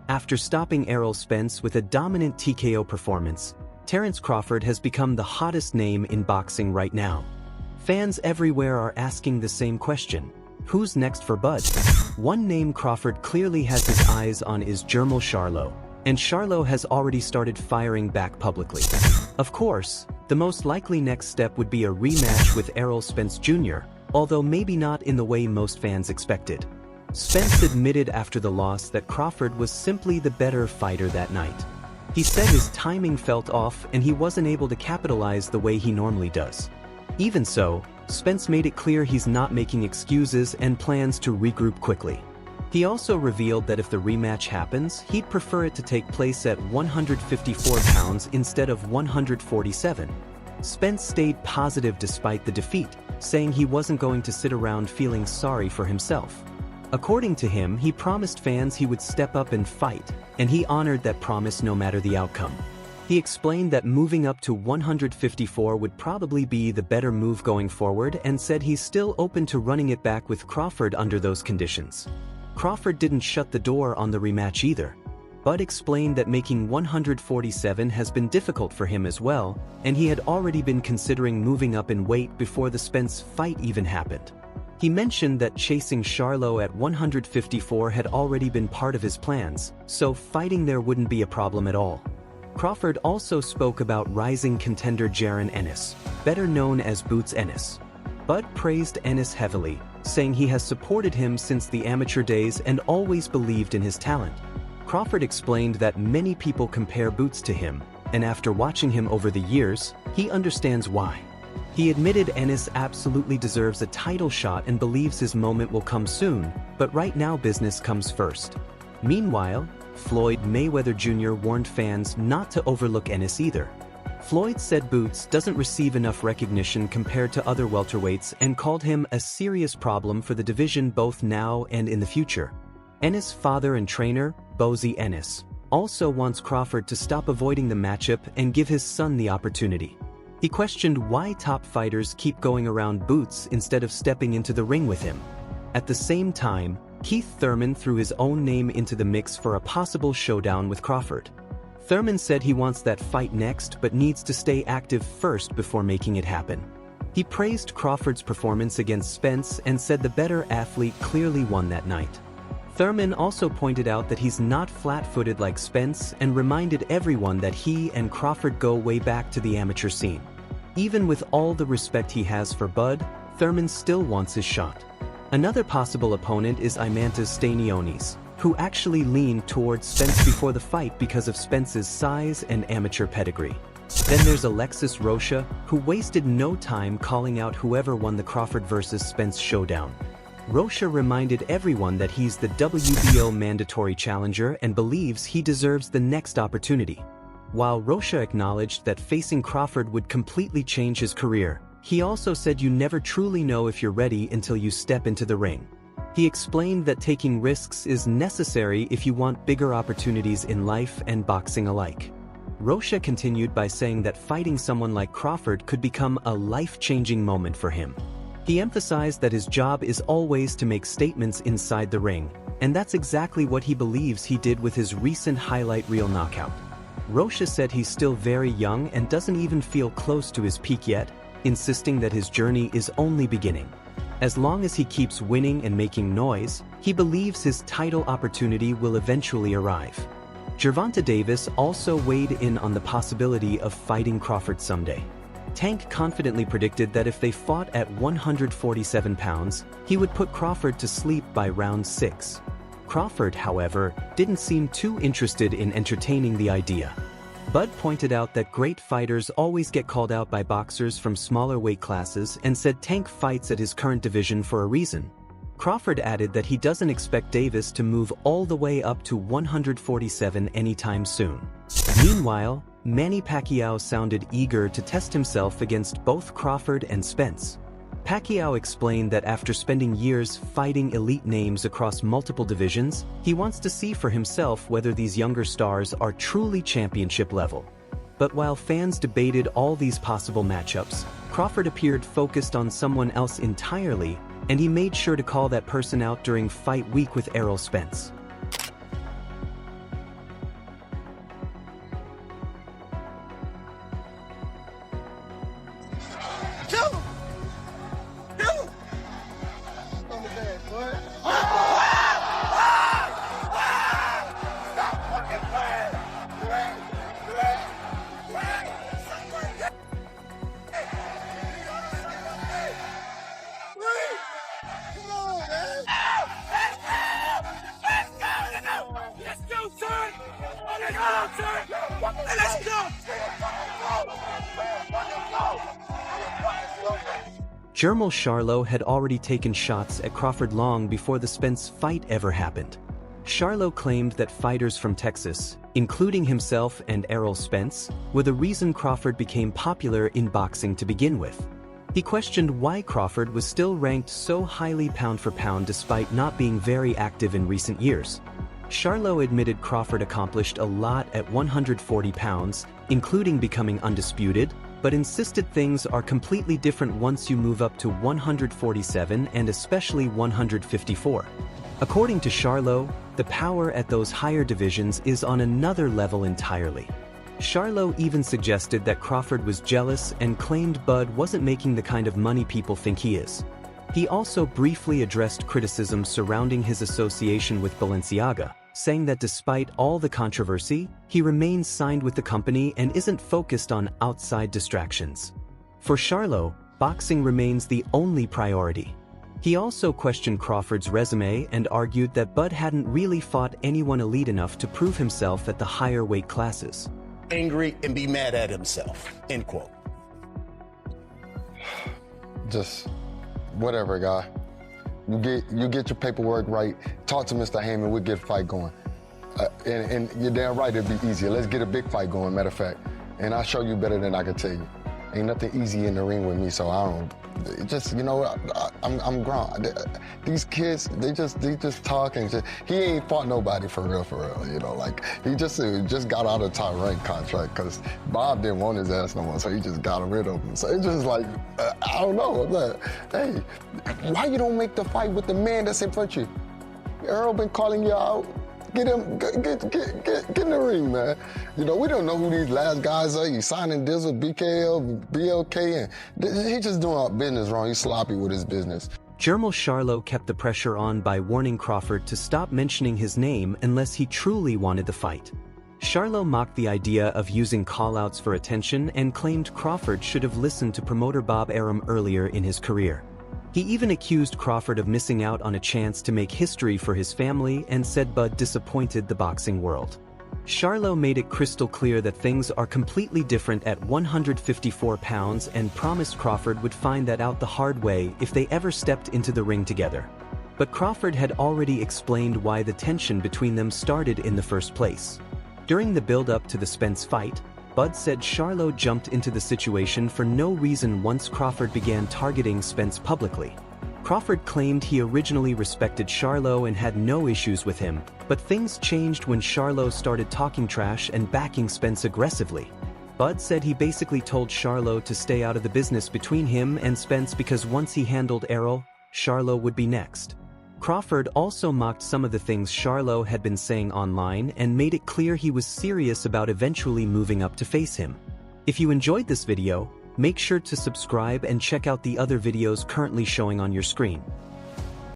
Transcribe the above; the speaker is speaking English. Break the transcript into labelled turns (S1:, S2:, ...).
S1: After stopping Errol Spence with a dominant TKO performance, Terence Crawford has become the hottest name in boxing right now. Fans everywhere are asking the same question: who's next for Bud? One name Crawford clearly has his eyes on is Jermell Charlo, and Charlo has already started firing back publicly. Of course, the most likely next step would be a rematch with Errol Spence Jr., although maybe not in the way most fans expected. Spence admitted after the loss that Crawford was simply the better fighter that night. He said his timing felt off and he wasn't able to capitalize the way he normally does. Even so, Spence made it clear he's not making excuses and plans to regroup quickly. He also revealed that if the rematch happens, he'd prefer it to take place at 154 pounds instead of 147. Spence stayed positive despite the defeat, saying he wasn't going to sit around feeling sorry for himself. According to him, he promised fans he would step up and fight, and he honored that promise no matter the outcome. He explained that moving up to 154 would probably be the better move going forward and said he's still open to running it back with Crawford under those conditions. Crawford didn't shut the door on the rematch either. Bud explained that making 147 has been difficult for him as well, and he had already been considering moving up in weight before the Spence fight even happened. He mentioned that chasing Charlo at 154 had already been part of his plans, so fighting there wouldn't be a problem at all. Crawford also spoke about rising contender Ennis, better known as Boots Ennis. Bud praised Ennis heavily, saying he has supported him since the amateur days and always believed in his talent. Crawford explained that many people compare Boots to him, and after watching him over the years, he understands why. He admitted Ennis absolutely deserves a title shot and believes his moment will come soon, but right now business comes first. Meanwhile, Floyd Mayweather Jr. warned fans not to overlook Ennis either. Floyd said Boots doesn't receive enough recognition compared to other welterweights and called him a serious problem for the division both now and in the future. Ennis' father and trainer, Bozy Ennis, also wants Crawford to stop avoiding the matchup and give his son the opportunity. He questioned why top fighters keep going around Boots instead of stepping into the ring with him. At the same time, Keith Thurman threw his own name into the mix for a possible showdown with Crawford. Thurman said he wants that fight next but needs to stay active first before making it happen. He praised Crawford's performance against Spence and said the better athlete clearly won that night. Thurman also pointed out that he's not flat-footed like Spence and reminded everyone that he and Crawford go way back to the amateur scene. Even with all the respect he has for Bud, Thurman still wants his shot. Another possible opponent is Imantas Stanionis, who actually leaned towards Spence before the fight because of Spence's size and amateur pedigree. Then there's Alexis Rocha, who wasted no time calling out whoever won the Crawford vs. Spence showdown. Rocha reminded everyone that he's the WBO mandatory challenger and believes he deserves the next opportunity. While Rocha acknowledged that facing Crawford would completely change his career, he also said you never truly know if you're ready until you step into the ring. He explained that taking risks is necessary if you want bigger opportunities in life and boxing alike. Rocha continued by saying that fighting someone like Crawford could become a life-changing moment for him. He emphasized that his job is always to make statements inside the ring, and that's exactly what he believes he did with his recent highlight reel knockout. Rocha said he's still very young and doesn't even feel close to his peak yet, insisting that his journey is only beginning. As long as he keeps winning and making noise, he believes his title opportunity will eventually arrive. Gervonta Davis also weighed in on the possibility of fighting Crawford someday. Tank confidently predicted that if they fought at 147 pounds, he would put Crawford to sleep by round 6. Crawford, however, didn't seem too interested in entertaining the idea. Bud pointed out that great fighters always get called out by boxers from smaller weight classes and said Tank fights at his current division for a reason. Crawford added that he doesn't expect Davis to move all the way up to 147 anytime soon. Meanwhile, Manny Pacquiao sounded eager to test himself against both Crawford and Spence. Pacquiao explained that after spending years fighting elite names across multiple divisions, he wants to see for himself whether these younger stars are truly championship level. But while fans debated all these possible matchups, Crawford appeared focused on someone else entirely, and he made sure to call that person out during fight week with Errol Spence. Jermell Charlo had already taken shots at Crawford long before the Spence fight ever happened. Charlo claimed that fighters from Texas, including himself and Errol Spence, were the reason Crawford became popular in boxing to begin with. He questioned why Crawford was still ranked so highly pound for pound despite not being very active in recent years. Charlo admitted Crawford accomplished a lot at 140 pounds, including becoming undisputed, but insisted things are completely different once you move up to 147 and especially 154. According to Charlo, the power at those higher divisions is on another level entirely. Charlo even suggested that Crawford was jealous and claimed Bud wasn't making the kind of money people think he is. He also briefly addressed criticism surrounding his association with Balenciaga, saying that despite all the controversy, he remains signed with the company and isn't focused on outside distractions. For Charlo, boxing remains the only priority. He also questioned Crawford's resume and argued that Bud hadn't really fought anyone elite enough to prove himself at the higher weight classes.
S2: Angry and be mad at himself, end quote.
S3: Just whatever, guy. You get your paperwork right. Talk to Mr. Heyman, we'll get a fight going. And you're damn right, it'd be easier. Let's get a big fight going, matter of fact. And I'll show you better than I can tell you. Ain't nothing easy in the ring with me, so I don't. Just, you know, I'm grown. These kids, they just talk and just, he ain't fought nobody for real, you know, like, he just got out of top rank contract because Bob didn't want his ass no more, so he just got rid of him. So it's just like, I don't know, I'm like, hey, why you don't make the fight with the man that's in front of you? Errol been calling you out. Get him, get in the ring, man. You know, we don't know who these last guys are. He's signing deals with BKL, BLK, and he's just doing our business wrong. He's sloppy with his business.
S1: Jermell Charlo kept the pressure on by warning Crawford to stop mentioning his name unless he truly wanted the fight. Charlo mocked the idea of using call-outs for attention and claimed Crawford should have listened to promoter Bob Arum earlier in his career. He even accused Crawford of missing out on a chance to make history for his family and said Bud disappointed the boxing world. Charlo made it crystal clear that things are completely different at 154 pounds and promised Crawford would find that out the hard way if they ever stepped into the ring together. But Crawford had already explained why the tension between them started in the first place. During the build-up to the Spence fight, Bud said Charlo jumped into the situation for no reason once Crawford began targeting Spence publicly. Crawford claimed he originally respected Charlo and had no issues with him, but things changed when Charlo started talking trash and backing Spence aggressively. Bud said he basically told Charlo to stay out of the business between him and Spence because once he handled Errol, Charlo would be next. Crawford also mocked some of the things Charlo had been saying online and made it clear he was serious about eventually moving up to face him. If you enjoyed this video, make sure to subscribe and check out the other videos currently showing on your screen.